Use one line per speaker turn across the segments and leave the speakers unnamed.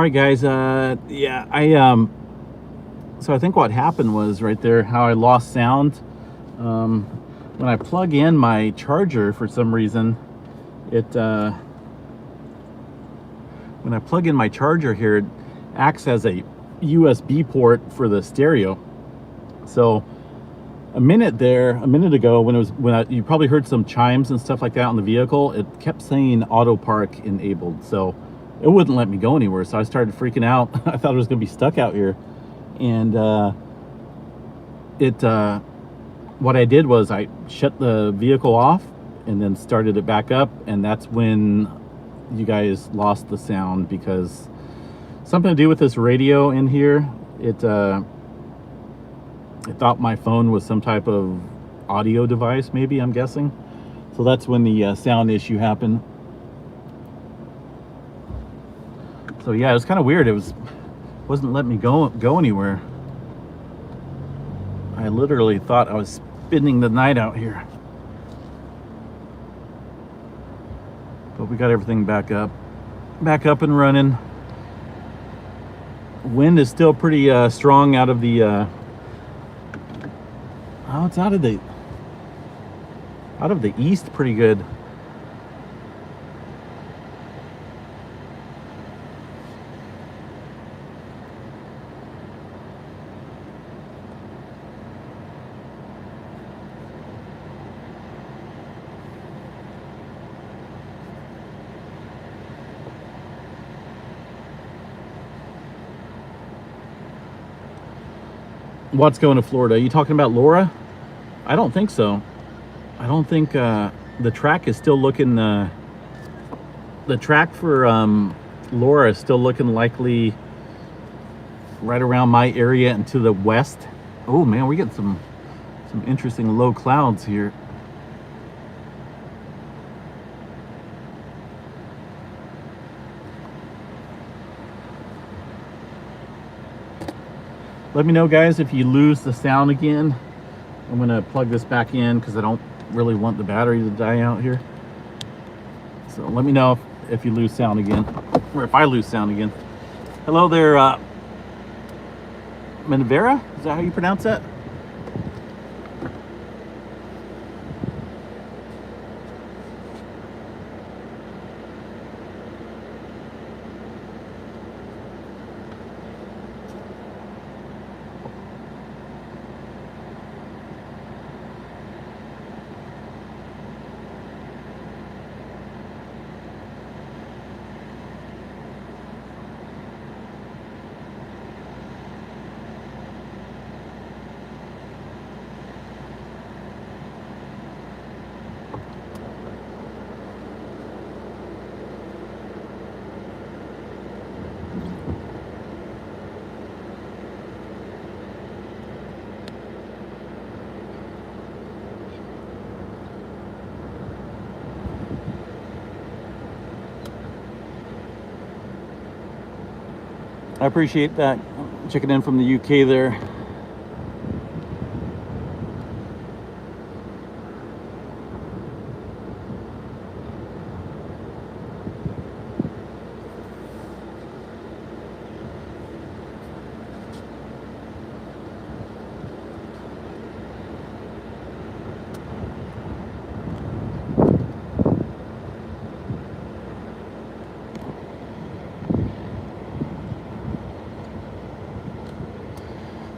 right, guys. Yeah, so I think what happened was right there how I lost sound. Um, when I plug in my charger, for some reason, it when I plug in my charger here, it acts as a USB port for the stereo. So a minute ago, you probably heard some chimes and stuff like that on the vehicle, it kept saying auto park enabled, so it wouldn't let me go anywhere. So I started freaking out. I thought I was gonna be stuck out here, and what I did was I shut the vehicle off and then started it back up, and that's when you guys lost the sound, because something to do with this radio in here. It thought my phone was some type of audio device, maybe, I'm guessing. So that's when the sound issue happened. So yeah, it was kind of weird. Wasn't letting me go anywhere. I literally thought I was spending the night out here. But we got everything back up and running. Wind is still pretty strong out of the it's out of the east pretty good. What's going to Florida? Are you talking about Laura? I don't think so. I don't think the track is still looking. The track for Laura is still looking likely right around my area and to the west. Oh man, we get some interesting low clouds here. Let me know, guys, if you lose the sound again. I'm gonna plug this back in because I don't really want the battery to die out here. So let me know if you lose sound again, or if I lose sound again. Hello there, Manavera? Is that how you pronounce that? I appreciate that. Checking in from the UK there.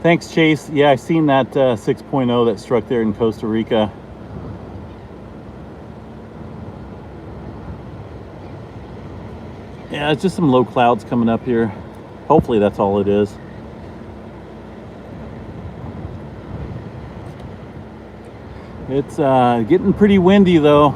Thanks, Chase. Yeah, I've seen that 6.0 that struck there in Costa Rica. Yeah, it's just some low clouds coming up here. Hopefully that's all it is. It's getting pretty windy though.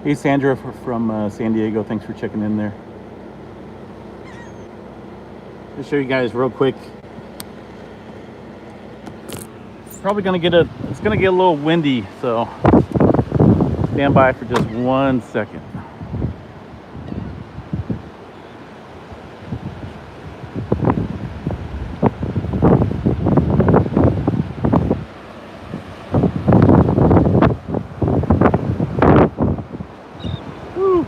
Hey, Sandra from San Diego. Thanks for checking in there. I'll show you guys real quick Probably gonna get it's gonna get a little windy, so stand by for just 1 second. Woo.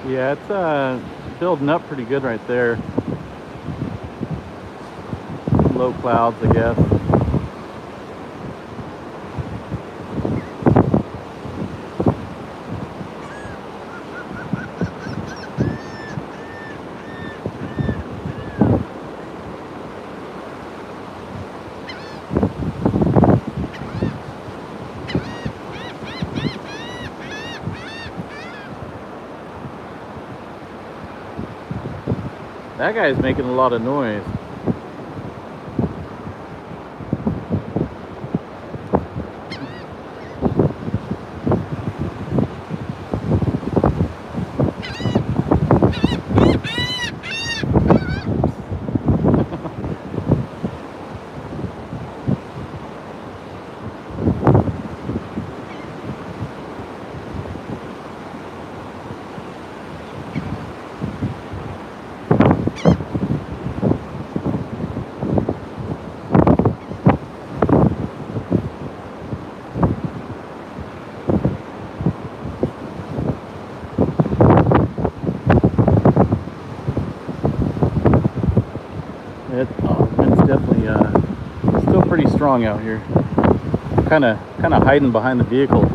Yeah, it's building up pretty good right there. Low clouds, I guess. That guy's making a lot of noise. It's definitely still pretty strong out here. Kind of hiding behind the vehicle.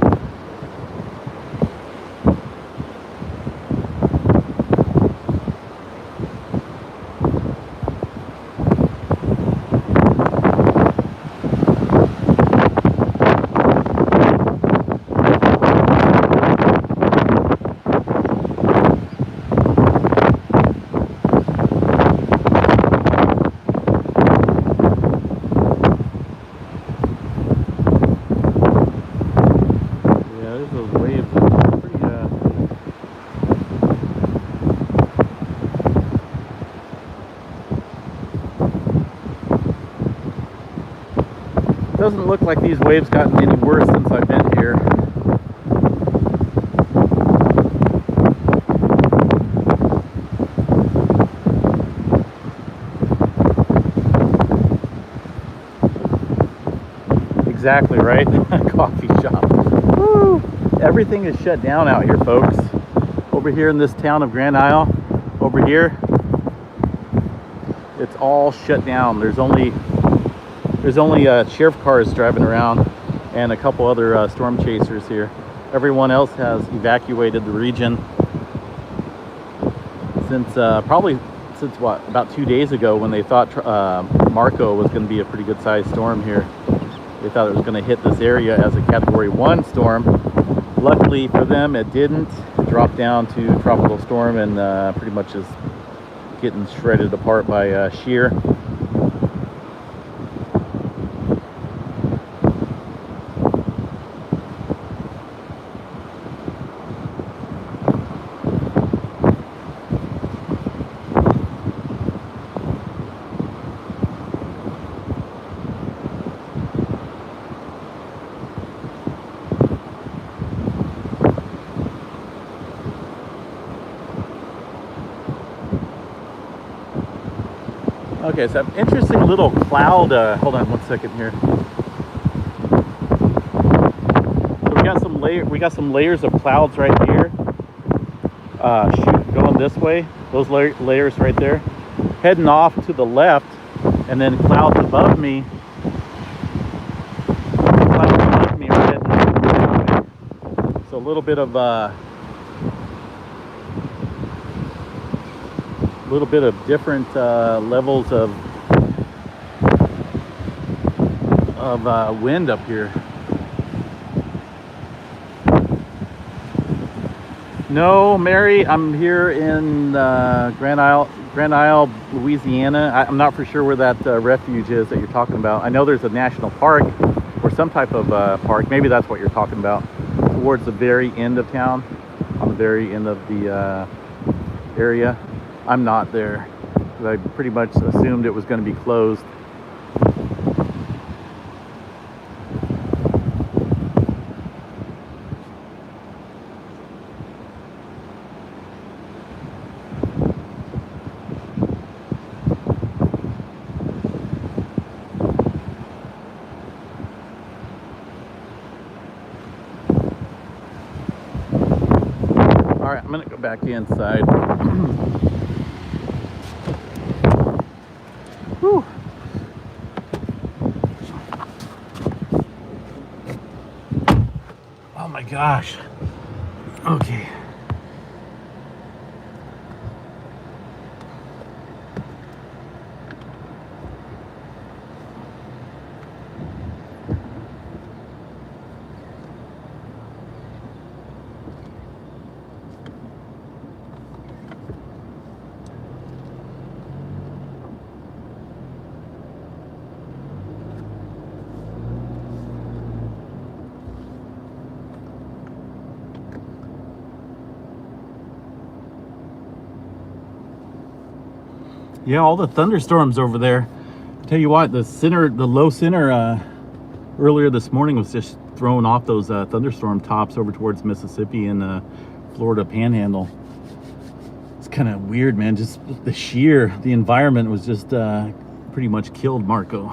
Doesn't look like these waves gotten any worse since I've been here. Exactly right. Coffee shop. Woo! Everything is shut down out here, folks. Over here in this town of Grand Isle, over here, it's all shut down. There's only sheriff cars driving around and a couple other storm chasers here. Everyone else has evacuated the region since probably what, about 2 days ago, when they thought Marco was going to be a pretty good sized storm here. They thought it was going to hit this area as a Category 1 storm. Luckily for them, it didn't. It dropped down to tropical storm and pretty much is getting shredded apart by shear. Okay, so an interesting little cloud. Hold on 1 second here. So we got some layers of clouds right here. Going this way. Those layers right there. Heading off to the left, and then clouds above me. Are heading this way. So a little bit of different levels of of wind up here. No, Mary, I'm here in Grand Isle, Louisiana. I'm not for sure where that refuge is that you're talking about. I know there's a national park or some type of park. Maybe that's what you're talking about. Towards the very end of town, on the very end of the area. I'm not there. I pretty much assumed it was going to be closed. All right, I'm gonna go back inside. Whew. Oh my gosh. Okay. Yeah, all the thunderstorms over there. Tell you what, the low center earlier this morning was just throwing off those thunderstorm tops over towards Mississippi and Florida Panhandle. It's kind of weird, man. Just the environment was just pretty much killed Marco.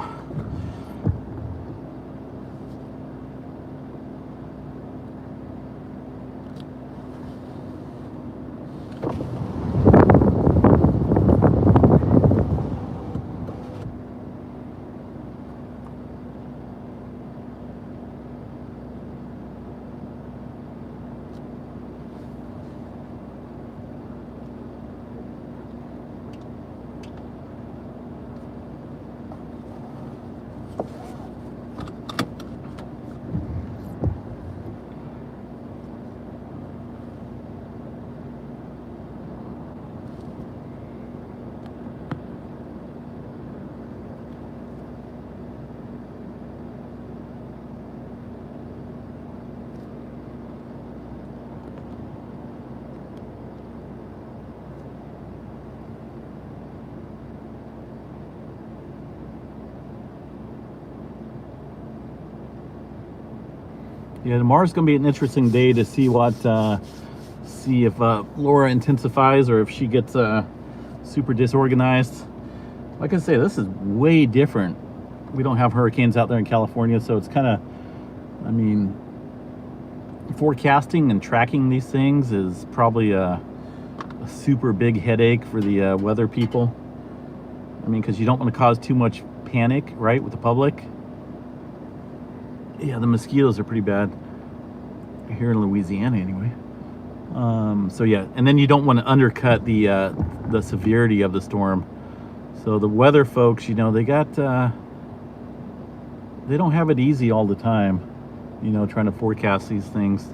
Yeah, tomorrow's gonna be an interesting day to see see if Laura intensifies or if she gets super disorganized. Like I say, this is way different. We don't have hurricanes out there in California, so it's kind of, I mean, forecasting and tracking these things is probably a super big headache for the weather people. I mean, because you don't want to cause too much panic, right, with the public. Yeah, the mosquitoes are pretty bad here in Louisiana anyway. So yeah, and then you don't want to undercut the severity of the storm. So the weather folks, you know, they don't have it easy all the time, you know, trying to forecast these things.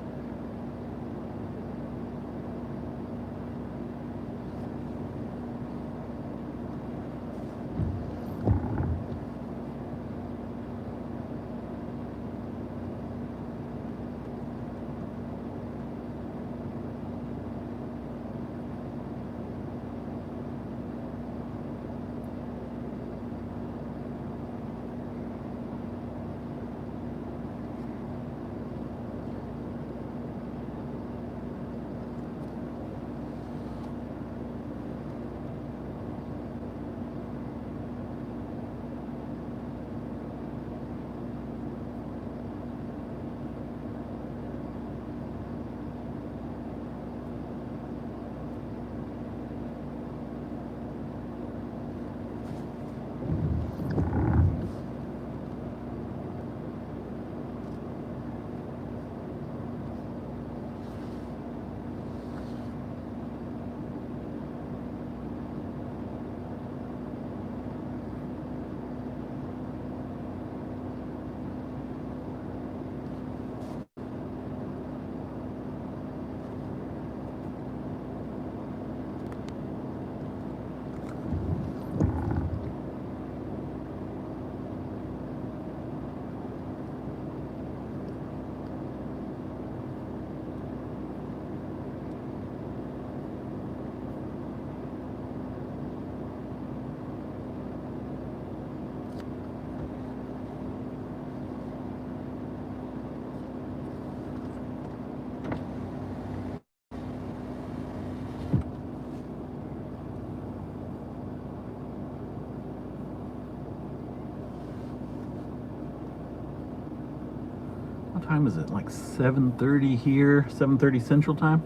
What time is it? Like 7:30 here, 7:30 Central Time.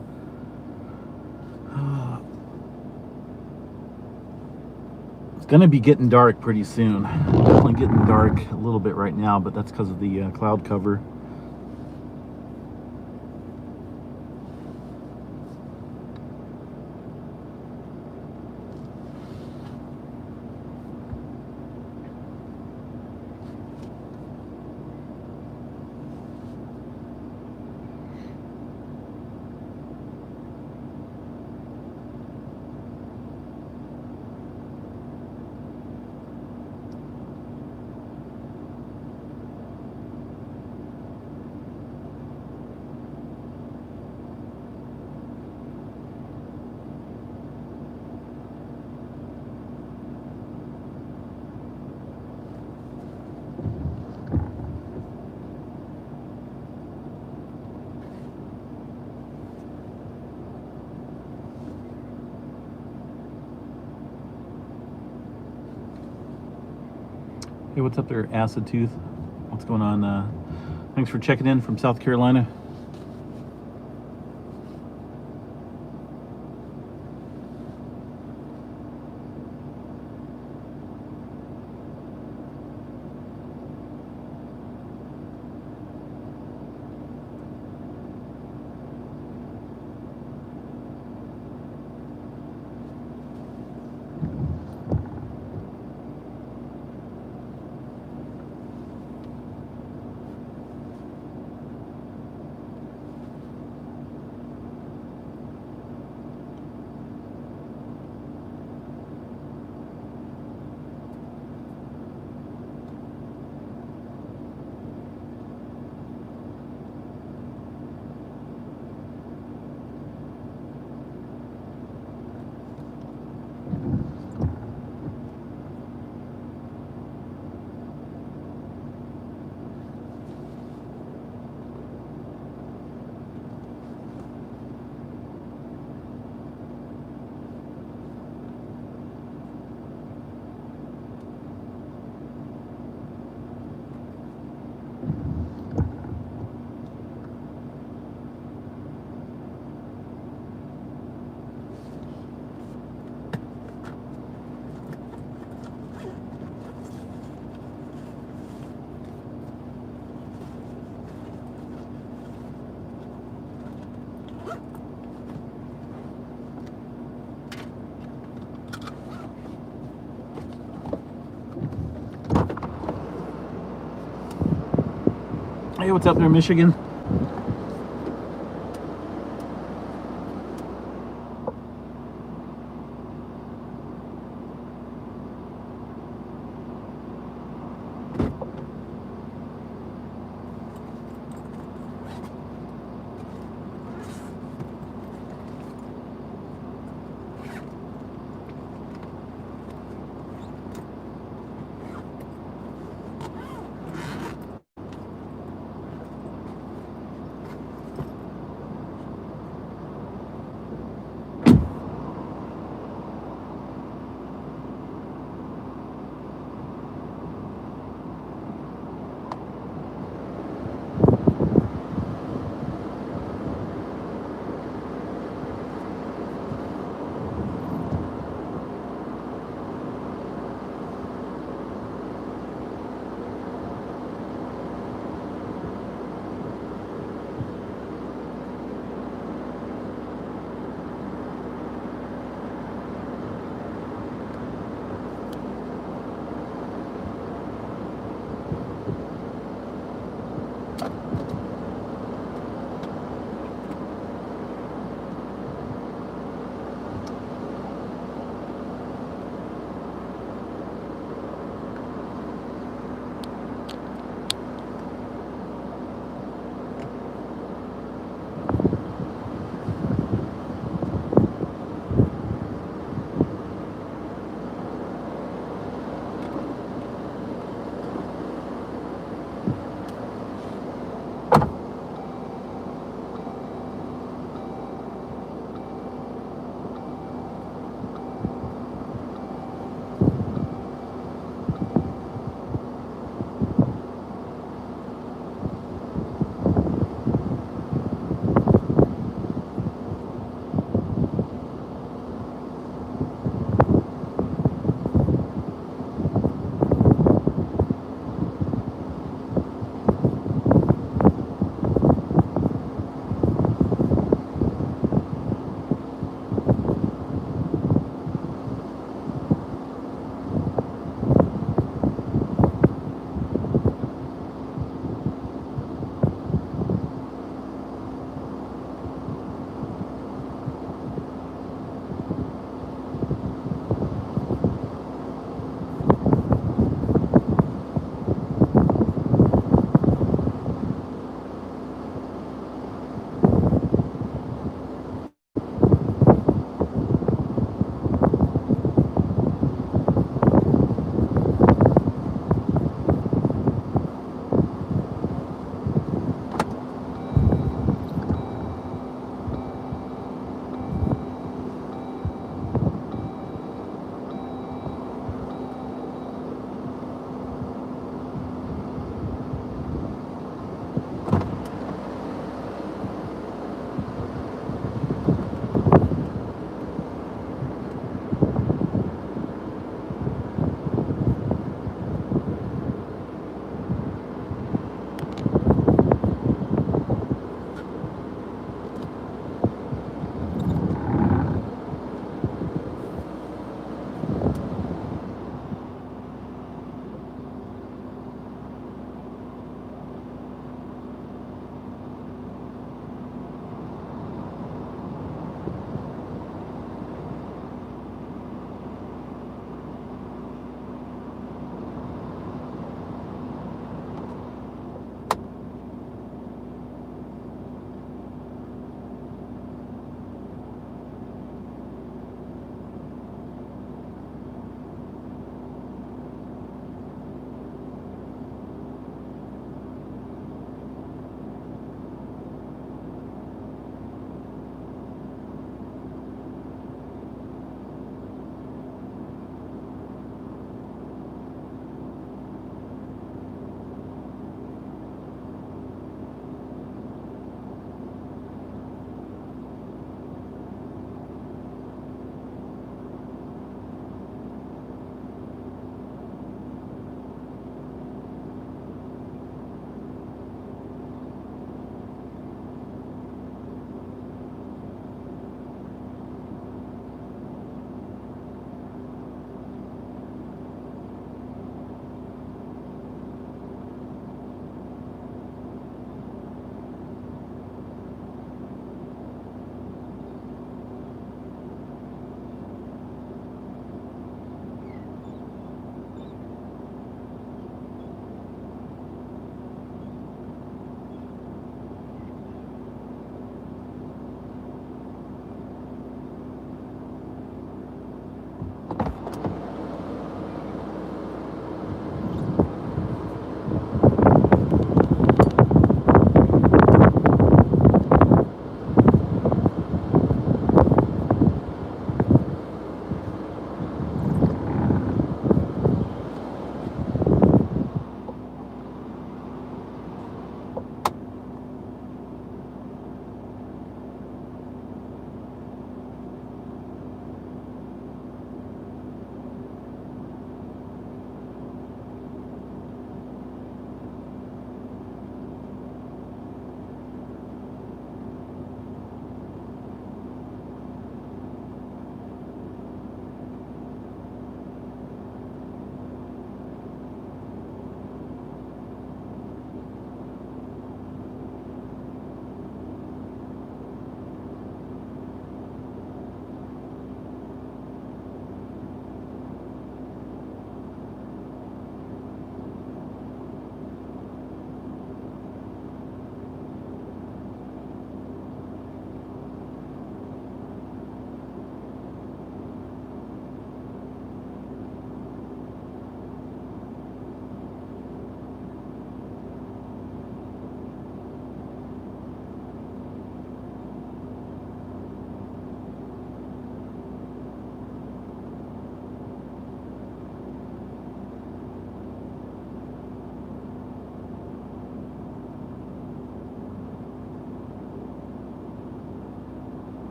It's gonna be getting dark pretty soon. Definitely getting dark a little bit right now, but that's because of the cloud cover. Hey, what's up there, Acid Tooth? What's going on? Thanks for checking in from South Carolina. Hey, what's up there, Michigan?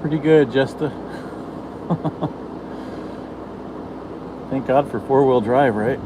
pretty good, just to thank God for four-wheel drive, right?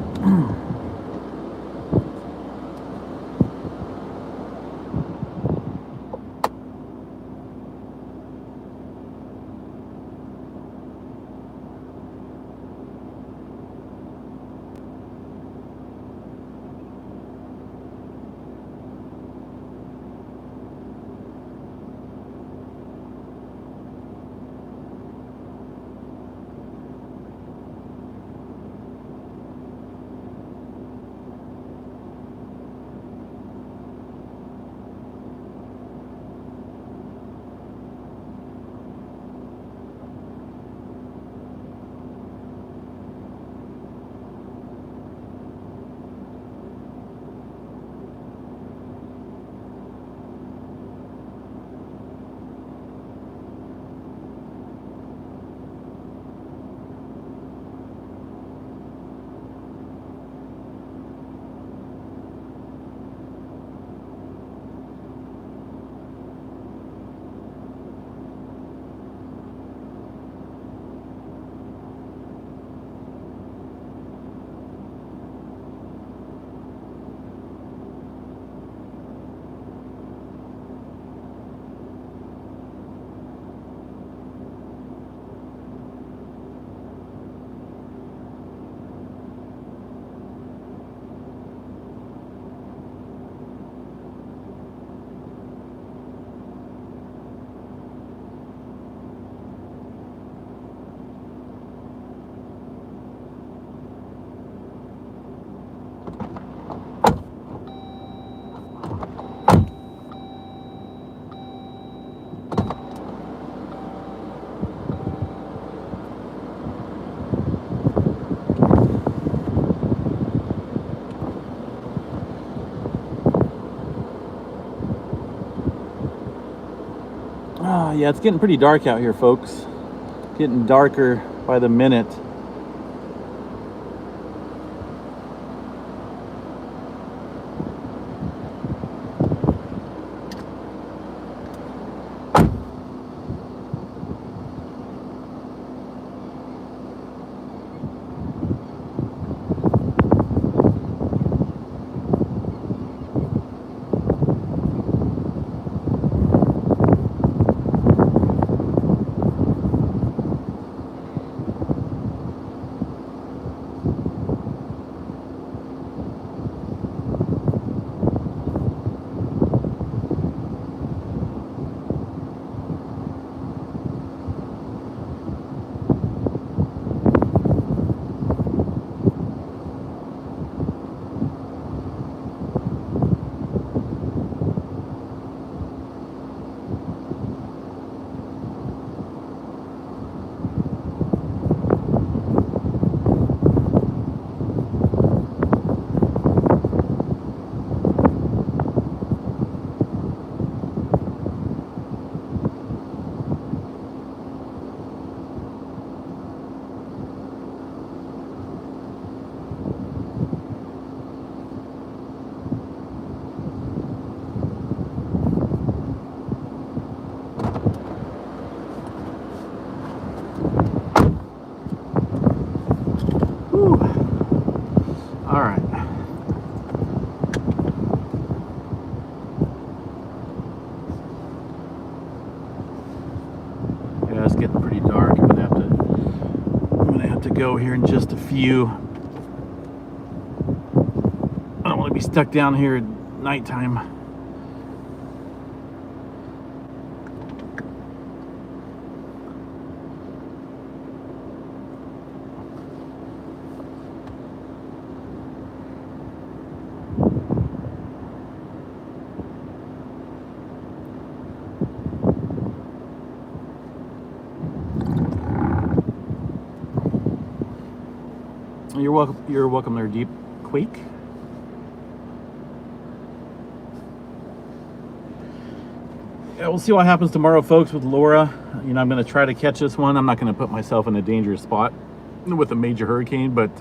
Yeah, it's getting pretty dark out here, folks. Getting darker by the minute. All right. Yeah, it's getting pretty dark. I'm gonna have to go here in just a few. I don't want to be stuck down here at nighttime. You're welcome. You're welcome there, Deep Quake. Yeah, we'll see what happens tomorrow, folks, with Laura. You know, I'm going to try to catch this one. I'm not going to put myself in a dangerous spot with a major hurricane, but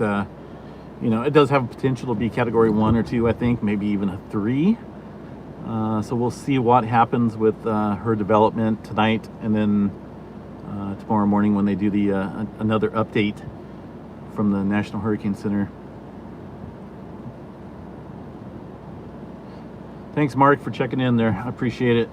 you know, it does have potential to be category 1 or 2, I think, maybe even a 3. So we'll see what happens with her development tonight, and then tomorrow morning when they do the another update from the National Hurricane Center. Thanks, Mark, for checking in there. I appreciate it.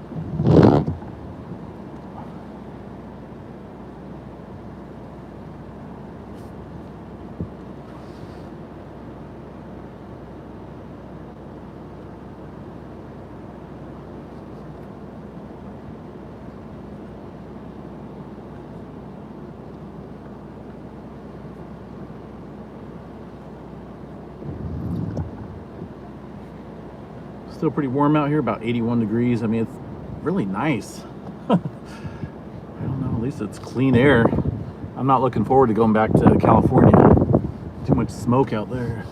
Still pretty warm out here, about 81 degrees. I mean, it's really nice. I don't know, at least it's clean air. I'm not looking forward to going back to California. Too much smoke out there.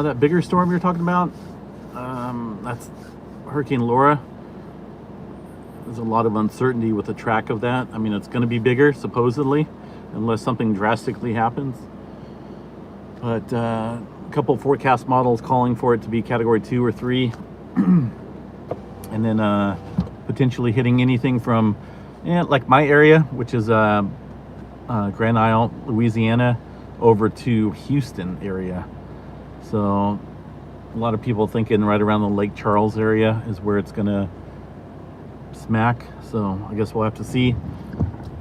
That bigger storm you're talking about, that's Hurricane Laura. There's a lot of uncertainty with the track of that. I mean, it's going to be bigger, supposedly, unless something drastically happens. But a couple forecast models calling for it to be Category 2 or 3. And then potentially hitting anything from, like my area, which is Grand Isle, Louisiana, over to Houston area. So a lot of people thinking right around the Lake Charles area is where it's gonna smack. So I guess we'll have to see,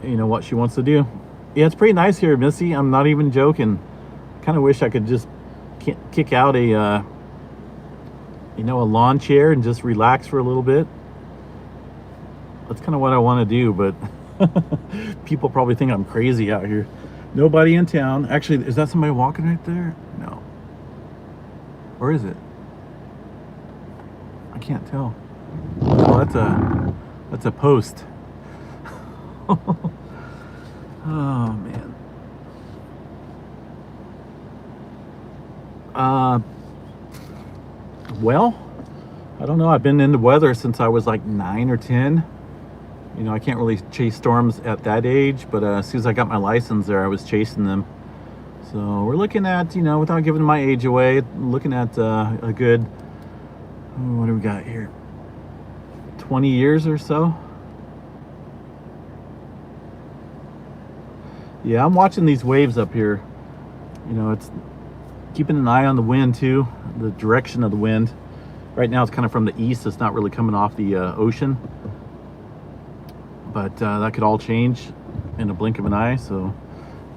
what she wants to do. Yeah, it's pretty nice here, Missy. I'm not even joking. Kind of wish I could just kick out a lawn chair and just relax for a little bit. That's kind of what I want to do, but people probably think I'm crazy out here. Nobody in town. Actually, is that somebody walking right there? No. Or is it? I can't tell. Oh, that's a post. Oh man. Well, I don't know. I've been into weather since I was like 9 or 10. I can't really chase storms at that age, but as soon as I got my license there, I was chasing them. So we're looking at, without giving my age away, looking at a good, what do we got here? 20 years or so. Yeah, I'm watching these waves up here. It's keeping an eye on the wind too, the direction of the wind. Right now it's kind of from the east. It's not really coming off the ocean. But that could all change in a blink of an eye. So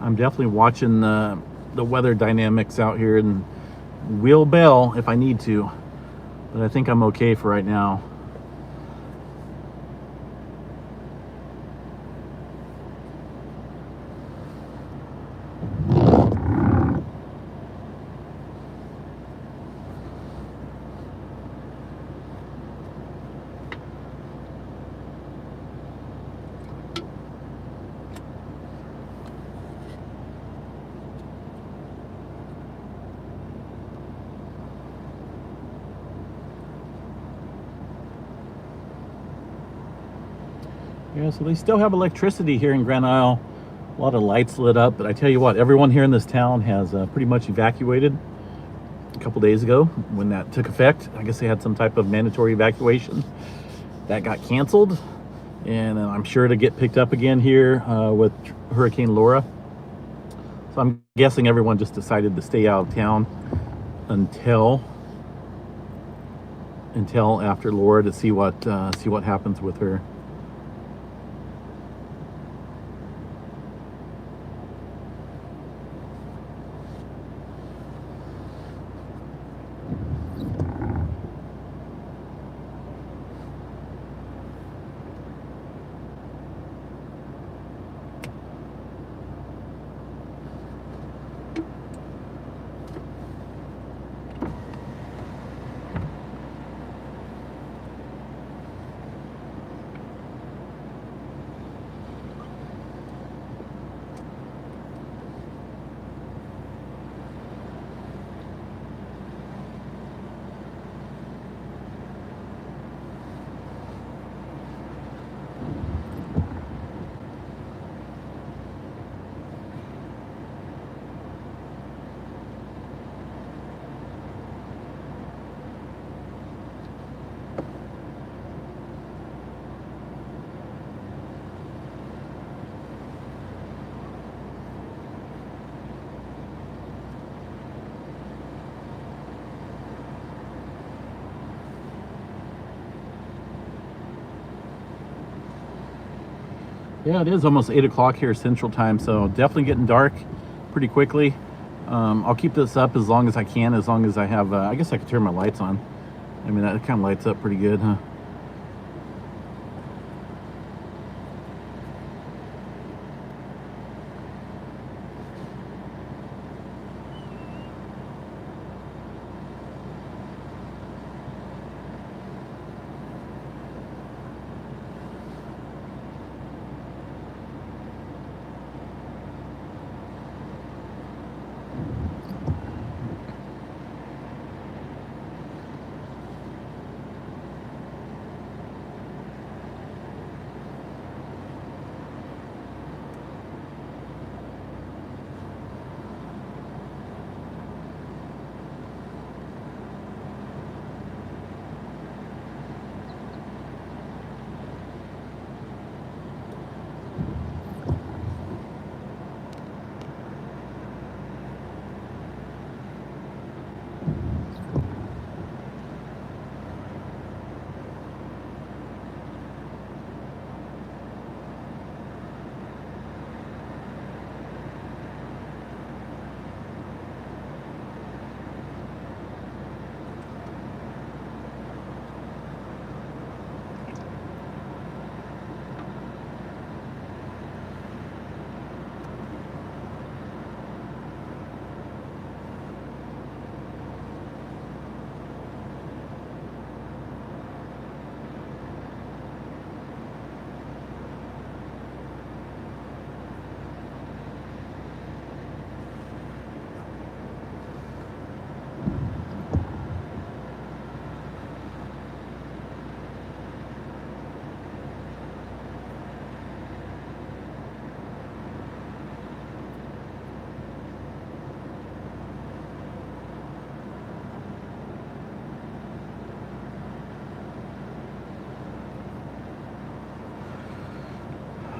I'm definitely watching the weather dynamics out here and will bail if I need to. But I think I'm okay for right now. Yeah, so they still have electricity here in Grand Isle. A lot of lights lit up, but I tell you what, everyone here in this town has pretty much evacuated a couple days ago when that took effect. I guess they had some type of mandatory evacuation that got canceled, and I'm sure to get picked up again here with Hurricane Laura. So I'm guessing everyone just decided to stay out of town until after Laura to see what happens with her. Yeah, it is almost 8 o'clock here Central Time, so definitely getting dark pretty quickly. I'll keep this up as long as I can, as long as I have, I guess I could turn my lights on. I mean, that kind of lights up pretty good, huh?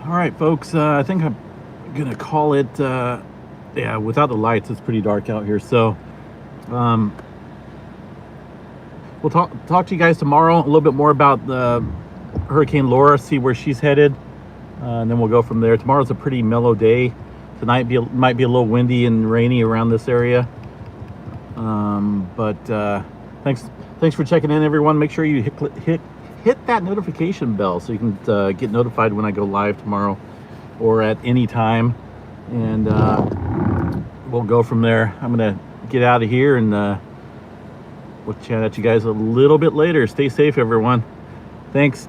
All right, folks, I think I'm gonna call it, yeah, without the lights, it's pretty dark out here. So um, we'll talk to you guys tomorrow a little bit more about the Hurricane Laura, see where she's headed, and then we'll go from there. Tomorrow's a pretty mellow day. Tonight might be a little windy and rainy around this area. But thanks for checking in, everyone. Make sure you hit that notification bell so you can get notified when I go live tomorrow or at any time, and we'll go from there. I'm gonna get out of here, and we'll chat at you guys a little bit later. Stay safe, everyone. Thanks.